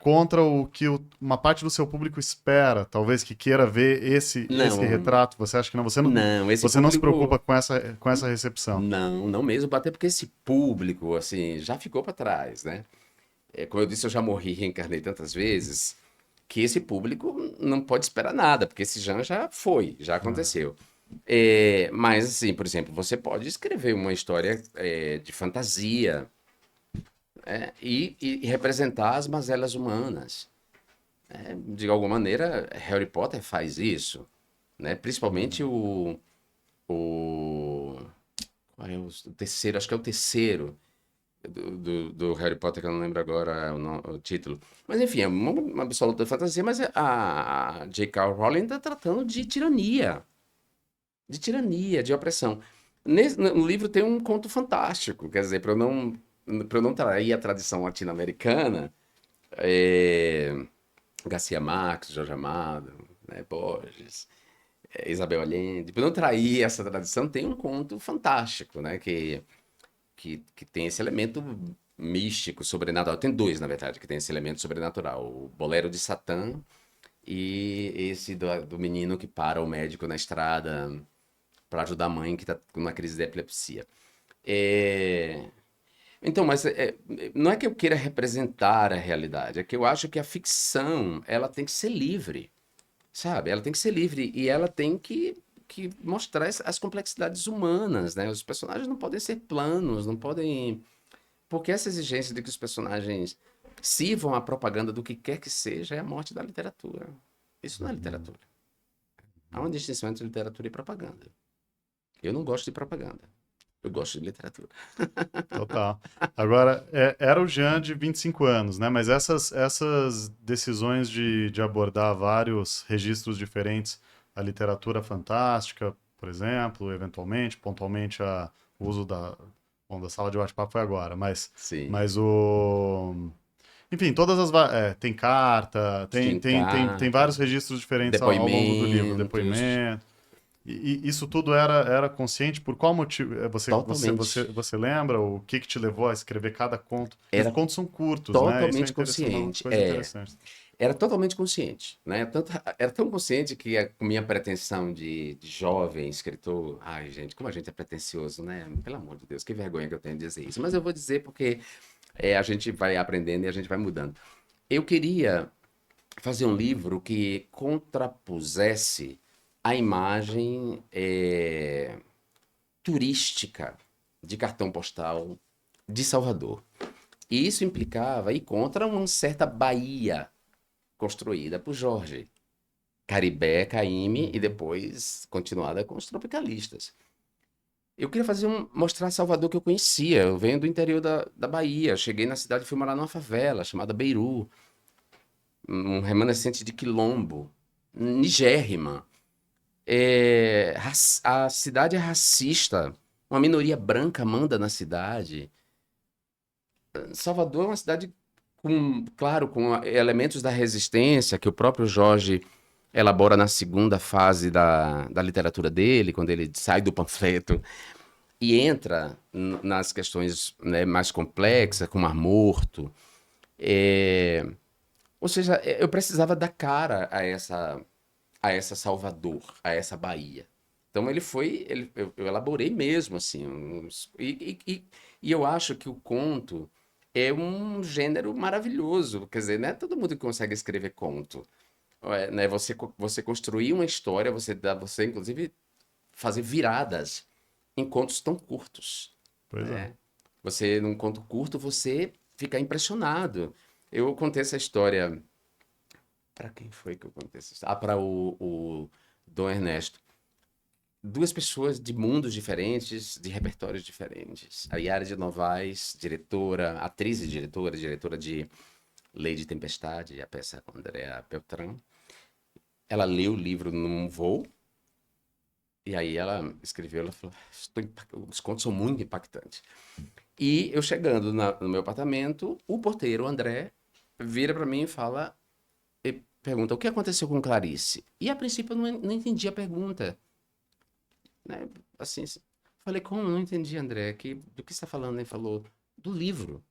contra o que uma parte do seu público espera, talvez que queira ver esse Não, retrato. Você acha que não? não, esse Você não se preocupa público. com essa recepção. Não, não mesmo, até porque esse público, assim, já ficou para trás, né? Como eu disse, eu já morri e reencarnei tantas vezes que esse público não pode esperar nada, porque esse já foi, já É. aconteceu. Mas, assim, por exemplo, você pode escrever uma história de fantasia, e representar as mazelas humanas. De alguma maneira, Harry Potter faz isso, né? Principalmente Uhum. o, qual é o terceiro, acho que é o terceiro do Harry Potter, que eu não lembro agora o título. Mas enfim, é uma absoluta fantasia, mas a J.K. Rowling está tratando de tirania, de opressão. No livro tem um conto fantástico, quer dizer, para eu não trair a tradição latino-americana, é, Garcia Marques, Jorge Amado, né, Borges, Isabel Allende, para não trair essa tradição, tem um conto fantástico, né, que tem esse elemento místico, sobrenatural. Tem dois, na verdade, que tem esse elemento sobrenatural. O Bolero de Satã e esse do menino que para o médico na estrada para ajudar a mãe que está com uma crise de epilepsia. É... Então, mas não é que eu queira representar a realidade, é que eu acho que a ficção ela tem que ser livre, sabe? Ela tem que ser livre e ela tem que mostrar as complexidades humanas, né? Os personagens não podem ser planos, não podem. Porque essa exigência de que os personagens sirvam à propaganda do que quer que seja é a morte da literatura. Isso não é Uhum. literatura. Há uma distinção entre literatura e propaganda. Eu não gosto de propaganda. Eu gosto de literatura. Total. Agora, era o Jean de 25 anos, né? Mas essas decisões de abordar vários registros diferentes, a literatura fantástica, por exemplo, eventualmente, pontualmente o uso da... Bom, da sala de bate-papo foi agora, Sim. mas o... Enfim, todas as... tem carta, Tem tem carta, vários registros diferentes ao longo do livro, depoimentos, depoimento. E isso tudo era consciente? Por qual motivo? totalmente. Você lembra o que te levou a escrever cada conto? E os Era contos são curtos, né? Isso é totalmente interessante, uma consciente. coisa interessante. Era totalmente consciente, né? Era tão consciente que a minha pretensão de jovem escritor, ai gente, como a gente é pretensioso, né? Pelo amor de Deus, que vergonha que eu tenho de dizer isso. Mas eu vou dizer porque a gente vai aprendendo e a gente vai mudando. Eu queria fazer um livro que contrapusesse a imagem turística de cartão postal de Salvador. E isso implicava ir contra uma certa Bahia construída por Jorge. Caribé, Caymmi e Uhum. depois continuada com os tropicalistas. Eu queria mostrar Salvador que eu conhecia. Eu venho do interior da Bahia. Cheguei na cidade e fui morar numa favela chamada Beiru, um remanescente de quilombo, nigérrima. A cidade é racista. Uma minoria branca manda na cidade. Salvador é uma cidade com, claro, com elementos da resistência que o próprio Jorge elabora na segunda fase da literatura dele, quando ele sai do panfleto e entra nas questões, né, mais complexas, como Mar Morto. É, Ou seja, eu precisava dar cara a essa Salvador, a essa Bahia. Então eu elaborei mesmo assim, e eu acho que o conto é um gênero maravilhoso. Quer dizer, não é todo mundo que consegue escrever conto. Né? Você construir uma história, você inclusive fazer viradas em contos tão curtos, Pois é. né? Você, num conto curto, você fica impressionado. Eu contei essa história. Para quem foi que eu contei essa história? Para o Dom Ernesto. Duas pessoas de mundos diferentes, de repertórios diferentes. A Yara de Novaes, diretora, atriz e diretora de Lady Tempestade, a peça com Andrea Beltrán. Ela leu o livro num voo, e aí ela escreveu, ela falou, os contos são muito impactantes. E eu chegando no meu apartamento, o porteiro, o André, vira para mim e fala, e pergunta, o que aconteceu com Clarice? E a princípio eu não entendi a pergunta, né? Assim, falei, como? Não entendi, André, do que você está falando? Ele falou, do livro.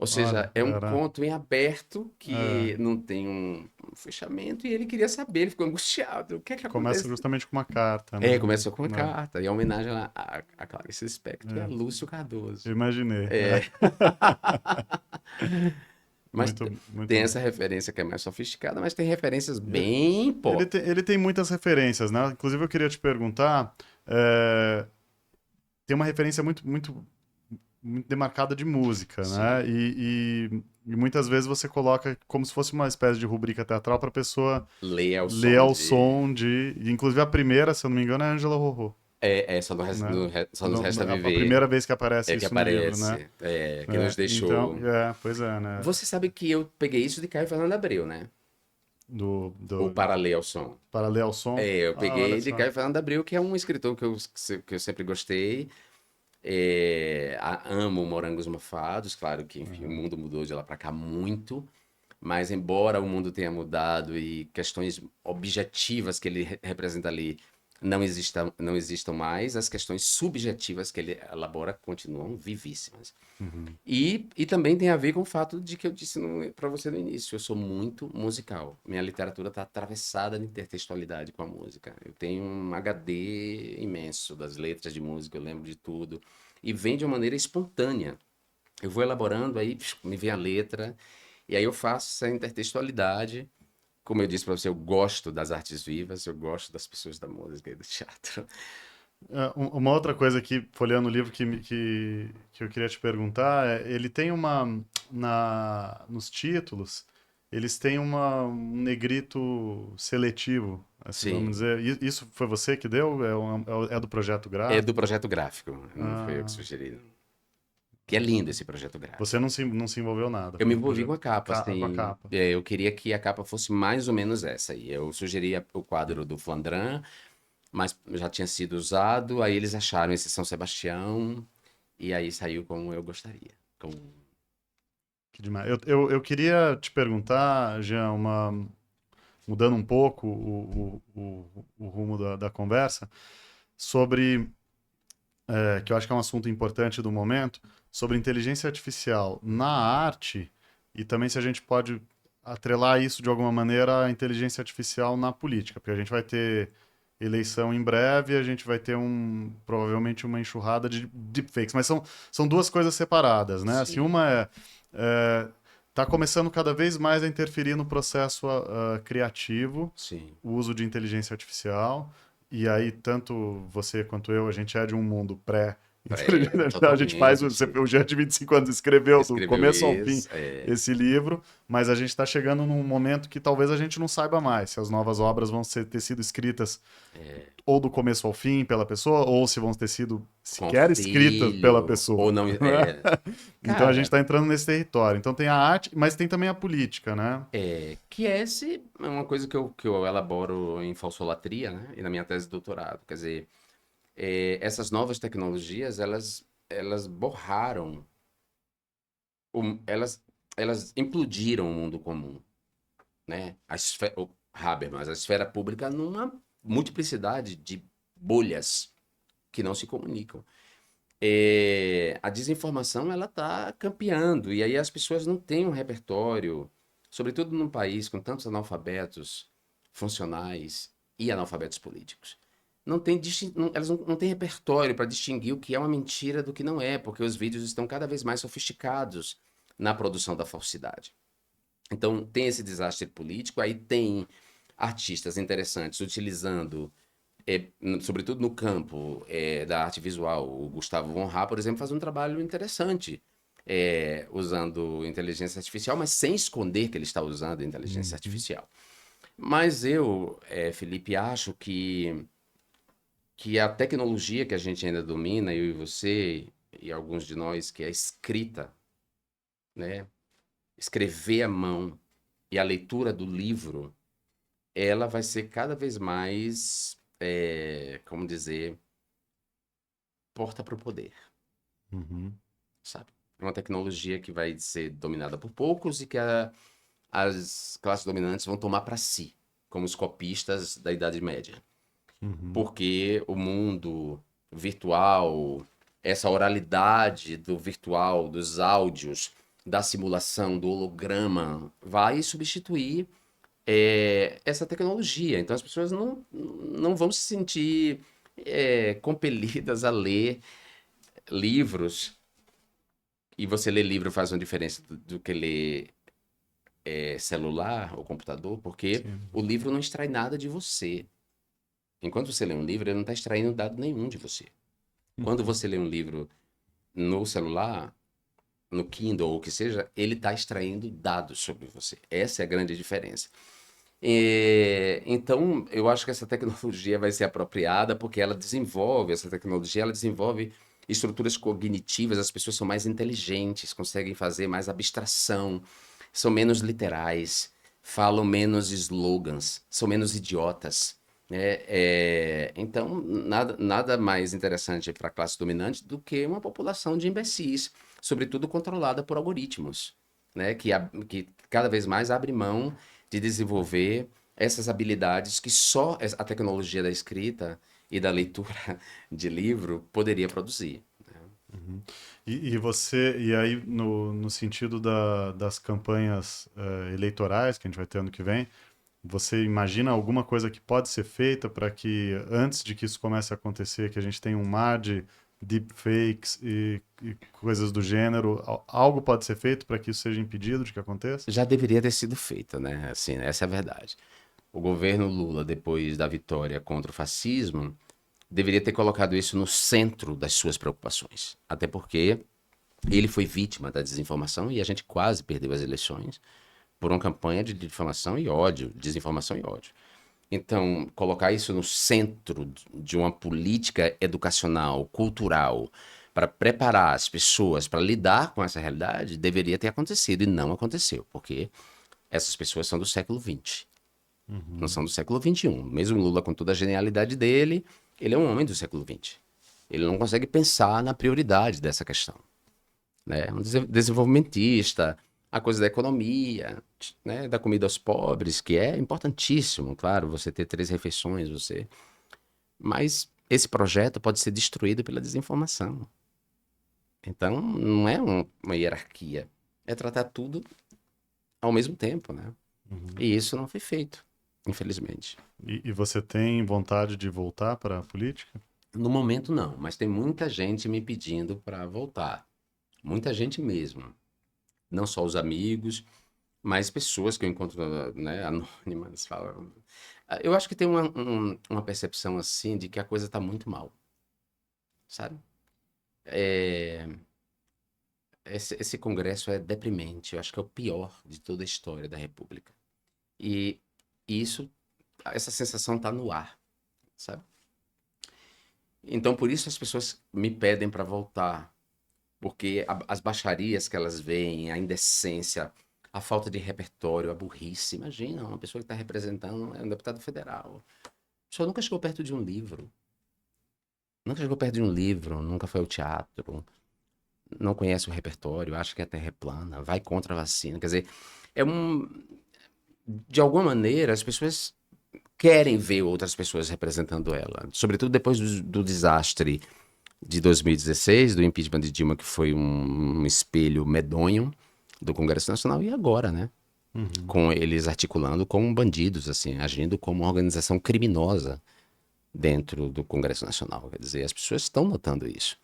Ou seja, Olha, é um era. conto em aberto É, que não tem um fechamento e ele queria saber, ele ficou angustiado. O que é que começa acontece? justamente com uma carta, É, né? começou com uma É, carta, e a homenagem a Clarice Lispector e a é, Lúcio eu Cardoso. imaginei. É, mas Muito, muito tem bom. essa referência que é mais sofisticada, mas tem referências Ele, bem pop. ele tem muitas referências, né? Inclusive, eu queria te perguntar. Tem uma referência muito demarcada de música, né? Sim. E muitas vezes você coloca como se fosse uma espécie de rubrica teatral para a pessoa Leia o ler som ao de. som de. E, inclusive, a primeira, se eu não me engano, é Angela Rorô, É, né? só nos resta A viver. primeira vez que aparece É que isso no livro, né? aparece. É, que nos É, então, deixou. pois é, né? Você sabe que eu peguei isso de Caio Fernando Abreu, né? O Do Para Ler ao Som. para ler ao som. É, eu Ah, olha peguei de só. Caio Fernando Abreu, que é um escritor que eu sempre gostei. É, amo Morangos Mofados, claro que enfim, o Aham. mundo mudou de lá para cá muito, mas embora o mundo tenha mudado e questões objetivas que ele representa ali não existam mais, as questões subjetivas que ele elabora continuam vivíssimas. Uhum. E também tem a ver com o fato de que eu disse para você no início, eu sou muito musical. Minha literatura está atravessada de intertextualidade com a música. Eu tenho um HD imenso das letras de música, eu lembro de tudo. E vem de uma maneira espontânea. Eu vou elaborando, aí me vem a letra, e aí eu faço essa intertextualidade. Como eu disse para você, eu gosto das artes vivas, eu gosto das pessoas da música e do teatro. Uma outra coisa aqui, folheando o livro, que eu queria te perguntar ele tem nos títulos, eles têm um negrito seletivo, assim, vamos Sim, dizer. Isso foi você que deu? É do projeto é do gráfico? projeto gráfico, não foi eu que Ah, sugeri. Não. Que é lindo esse projeto gráfico. você não se envolveu nada Eu me com o envolvi com projeto, a capa, com a assim. capa. Eu queria que a capa fosse mais ou menos essa aí. Eu sugeria o quadro do Flandrin, mas já tinha sido usado. Aí eles acharam esse São Sebastião, e aí saiu como eu gostaria. Com... Que demais. Eu queria te perguntar, Jean, mudando um pouco o rumo da conversa, sobre que eu acho que é um assunto importante do momento, sobre inteligência artificial na arte e também se a gente pode atrelar isso de alguma maneira à inteligência artificial na política, porque a gente vai ter eleição em breve, a gente vai ter provavelmente uma enxurrada de deepfakes, mas são duas coisas separadas, né? Assim, Sim, uma tá começando cada vez mais a interferir no processo criativo, sim. o uso de inteligência artificial. E aí, tanto você quanto eu, a gente é de um mundo pré-inteligência artificial. A gente faz. Totalmente. O Jean de 25 anos escreveu do Escreveu começo ao fim isso. É, esse livro, mas a gente está chegando num momento que talvez a gente não saiba mais se as novas obras vão ter sido escritas é. ou do começo ao fim pela pessoa, ou se vão ter sido Com sequer escritas pela filho, ou pessoa. não. É. Então a gente Cara, está entrando nesse território. Então tem a arte, mas tem também a política, né? que esse é uma coisa que eu elaboro em falsolatria, né? E na minha tese de doutorado. Quer dizer, essas novas tecnologias, elas borraram, elas implodiram o mundo comum, né? O Habermas, a esfera pública numa multiplicidade de bolhas que não se comunicam. A desinformação, ela está campeando, e aí as pessoas não têm um repertório, sobretudo num país com tantos analfabetos funcionais e analfabetos políticos. Não tem, elas não têm repertório para distinguir o que é uma mentira do que não é, porque os vídeos estão cada vez mais sofisticados na produção da falsidade. Então, tem esse desastre político, aí tem artistas interessantes utilizando, sobretudo no campo da arte visual. O Gustavo Von Ra, por exemplo, faz um trabalho interessante usando inteligência artificial, mas sem esconder que ele está usando inteligência Uhum. artificial. Mas eu, Felipe, acho que a tecnologia que a gente ainda domina, eu e você, e alguns de nós, que é a escrita, né? Escrever à mão e a leitura do livro, ela vai ser cada vez mais, como dizer, porta para o poder, Uhum. sabe? É uma tecnologia que vai ser dominada por poucos e que as classes dominantes vão tomar para si, como os copistas da Idade Média. Uhum. Porque o mundo virtual, essa oralidade do virtual, dos áudios, da simulação, do holograma, vai substituir essa tecnologia. Então as pessoas não vão se sentir compelidas a ler livros. E você ler livro faz uma diferença do que ler celular ou computador, porque Sim. o livro não extrai nada de você. Enquanto você lê um livro, ele não está extraindo dado nenhum de você. Quando você lê um livro no celular, no Kindle ou o que seja, ele está extraindo dados sobre você. Essa é a grande diferença. Então, eu acho que essa tecnologia vai ser apropriada porque essa tecnologia, ela desenvolve estruturas cognitivas, as pessoas são mais inteligentes, conseguem fazer mais abstração, são menos literais, falam menos slogans, são menos idiotas. Né? Então, nada mais interessante para a classe dominante do que uma população de imbecis, sobretudo controlada por algoritmos, né? Que cada vez mais abre mão de desenvolver essas habilidades que só a tecnologia da escrita e da leitura de livro poderia produzir. E aí, no sentido das campanhas eleitorais que a gente vai ter ano que vem, você imagina alguma coisa que pode ser feita para que, antes de que isso comece a acontecer, que a gente tenha um mar de deepfakes e coisas do gênero, algo pode ser feito para que isso seja impedido de que aconteça? Já deveria ter sido feita, né? Assim, essa é a verdade. O governo Lula, depois da vitória contra o fascismo, deveria ter colocado isso no centro das suas preocupações. Até porque ele foi vítima da desinformação e a gente quase perdeu as eleições por uma campanha de difamação e ódio, desinformação e ódio. Então, colocar isso no centro de uma política educacional, cultural, para preparar as pessoas para lidar com essa realidade, deveria ter acontecido e não aconteceu, porque essas pessoas são do século XX, não são do século XXI. Mesmo Lula, com toda a genialidade dele, ele é um homem do século XX. Ele não consegue pensar na prioridade dessa questão, né? Um desenvolvimentista, a coisa da economia, né? Da comida aos pobres, que é importantíssimo, claro, você ter 3 refeições, você. Mas esse projeto pode ser destruído pela desinformação. Então, não é uma hierarquia, é tratar tudo ao mesmo tempo, né? E isso não foi feito, infelizmente. E você tem vontade de voltar para a política? No momento, não, mas tem muita gente me pedindo para voltar. Muita gente mesmo. Não só os amigos, mas pessoas que eu encontro, né, anônimas, falam. Eu acho que tem uma percepção assim de que a coisa está muito mal, sabe? É, esse congresso é deprimente, eu acho que é o pior de toda a história da República. E isso, essa sensação está no ar, sabe? Então, por isso as pessoas me pedem para voltar, porque as baixarias que elas veem, a indecência, a falta de repertório, a burrice. Imagina, uma pessoa que está representando é um deputado federal. A pessoa nunca chegou perto de um livro. Nunca chegou perto de um livro, nunca foi ao teatro, não conhece o repertório, acha que a Terra é plana, vai contra a vacina. Quer dizer, é um. De alguma maneira, as pessoas querem ver outras pessoas representando ela. Sobretudo depois do desastre de 2016, do impeachment de Dilma, que foi um espelho medonho do Congresso Nacional, e agora, né? Com eles articulando como bandidos, assim, agindo como uma organização criminosa dentro do Congresso Nacional. Quer dizer, as pessoas estão notando isso.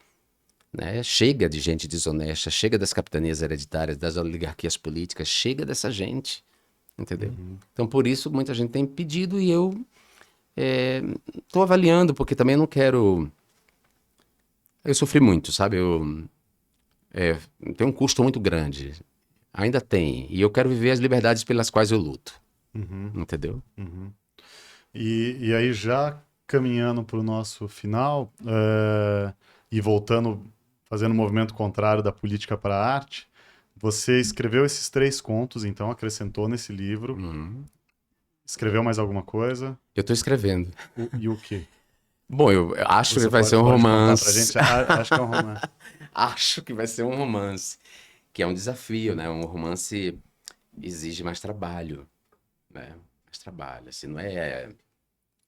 Né? Chega de gente desonesta, chega das capitanias hereditárias, das oligarquias políticas, chega dessa gente, entendeu? Então, por isso, muita gente tem pedido e eu estou avaliando, porque também não quero. Eu sofri muito, sabe? Tem um custo muito grande. Ainda tem. E eu quero viver as liberdades pelas quais eu luto. Entendeu? E aí, já caminhando para o nosso final, e voltando, fazendo um movimento contrário da política para a arte, você escreveu esses 3 contos, então acrescentou nesse livro. Escreveu mais alguma coisa? Eu estou escrevendo. E o quê? Bom, eu acho que Você vai ser um pode contar pra romance. gente? Acho que é um romance. Acho que vai ser um romance. Que é um desafio, né? Um romance exige mais trabalho, né? Mais trabalho, assim, não é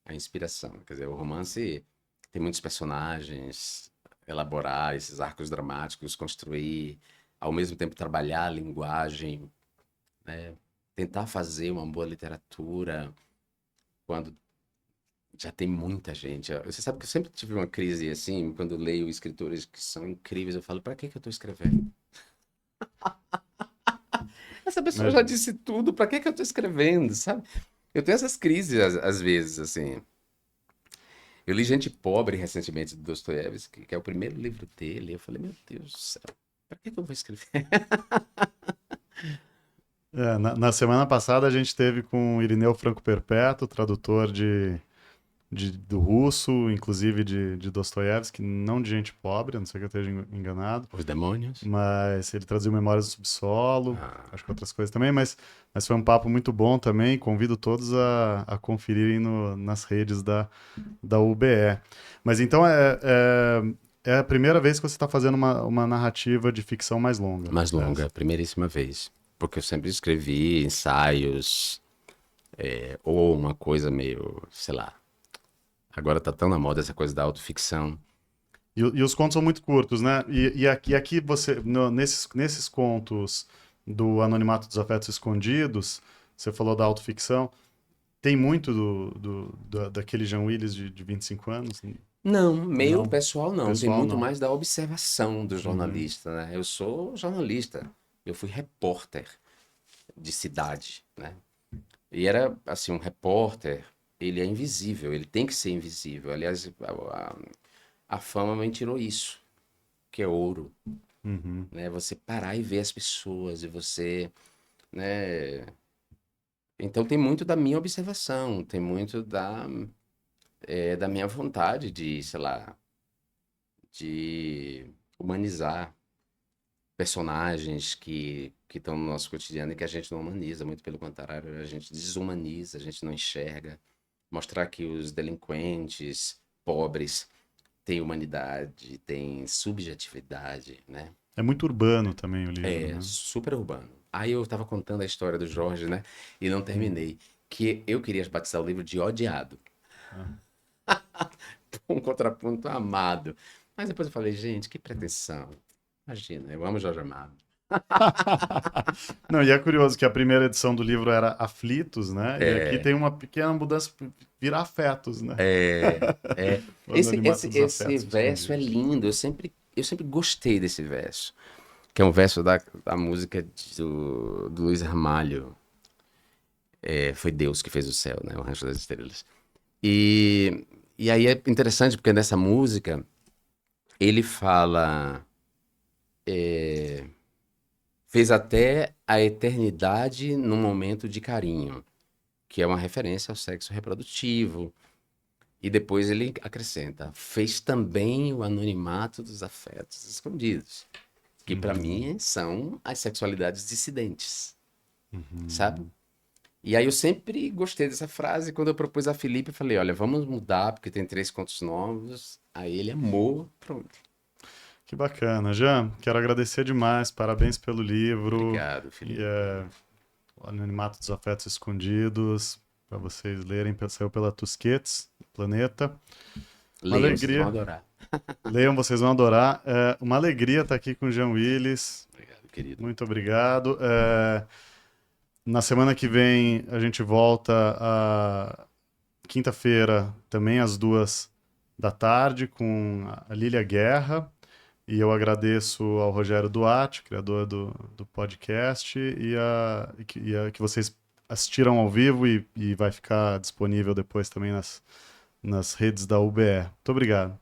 a inspiração. Quer dizer, o romance tem muitos personagens, elaborar esses arcos dramáticos, construir. ao mesmo tempo trabalhar a linguagem, né? Tentar fazer uma boa literatura quando já tem muita gente. Você sabe que eu sempre tive uma crise assim, quando eu leio escritores que são incríveis, eu falo, para que que eu estou escrevendo? Essa pessoa já Imagina. disse tudo, para que que eu estou escrevendo, sabe? Eu tenho essas crises às vezes, assim. Eu li Gente Pobre recentemente do Dostoiévski, que é o primeiro livro dele. Eu falei, meu Deus do céu, para que que eu vou escrever? Na semana passada a gente teve com o Irineu Franco Perpétuo, tradutor do russo, inclusive de Dostoiévski, não de Gente Pobre, a não ser que eu esteja enganado, Os demônios? mas ele traduziu Memórias do Subsolo, Ah, acho que outras coisas também, mas foi um papo muito bom também, convido todos a conferirem nas redes da UBE. Mas então é a primeira vez que você está fazendo uma narrativa de ficção mais longa. mais Essa? longa, primeiríssima vez. Porque eu sempre escrevi ensaios, ou uma coisa meio, sei lá. Agora tá tão na moda essa coisa da autoficção. E os contos são muito curtos, né? E aqui você, nesses contos do Anonimato dos Afetos Escondidos, você falou da autoficção, tem muito daquele Jean Willis de 25 anos? Não, Ou meio não? pessoal não. Tem Pessoal, muito não. mais da observação do Uhum, jornalista, né? Eu sou jornalista. Eu fui repórter de cidade, né? E era, assim, um repórter, ele é invisível, ele tem que ser invisível. Aliás, a fama me tirou isso, que é ouro, uhum. né? Você parar e ver as pessoas e você, né? Então tem muito da minha observação, tem muito da minha vontade de, sei lá, de humanizar personagens que estão no nosso cotidiano e que a gente não humaniza, muito pelo contrário, a gente desumaniza, a gente não enxerga. Mostrar que os delinquentes, pobres, têm humanidade, têm subjetividade, né? É muito urbano também o livro, É né? super urbano. Aí eu tava contando a história do Jorge, né? E não terminei. Que eu queria batizar o livro de Odiado, Ah. um contraponto amado. Mas depois eu falei, gente, que pretensão. Imagina, eu amo Jorge Amado. Não, e é curioso que a primeira edição do livro era Aflitos, né? E aqui É, tem uma pequena mudança, vira Afetos, né? é. O Esse, Anonimato esse, dos esse Afetos verso é Escondidos. lindo. Eu sempre gostei desse verso. Que é um verso da música do Luiz Ramalho. Foi Deus que fez o céu, né? O Rancho das Estrelas. E, e aí é interessante porque nessa música ele fala. Fez até a eternidade num momento de carinho, que é uma referência ao sexo reprodutivo. E depois ele acrescenta: fez também o anonimato dos afetos escondidos, que para Uhum, mim são as sexualidades dissidentes, sabe? uhum. E aí eu sempre gostei dessa frase. Quando eu propus a Felipe, eu falei: olha, vamos mudar, porque tem 3 contos novos. Aí ele amou, pronto. Que bacana, Jean. Quero agradecer demais. Parabéns pelo livro. Obrigado, E, Felipe. O Anonimato dos Afetos Escondidos. Para vocês lerem, saiu pela Tusquets, Planeta. Uma Leiam, vocês vão alegria. adorar. Leiam, vocês vão adorar. Uma alegria estar aqui com o Jean Willis. Obrigado, querido. Muito obrigado. Na semana que vem a gente volta a quinta-feira, também às 2 da tarde, com a Lília Guerra. E eu agradeço ao Rogério Duarte, criador do podcast, que vocês assistiram ao vivo e vai ficar disponível depois também nas redes da UBE. Muito obrigado.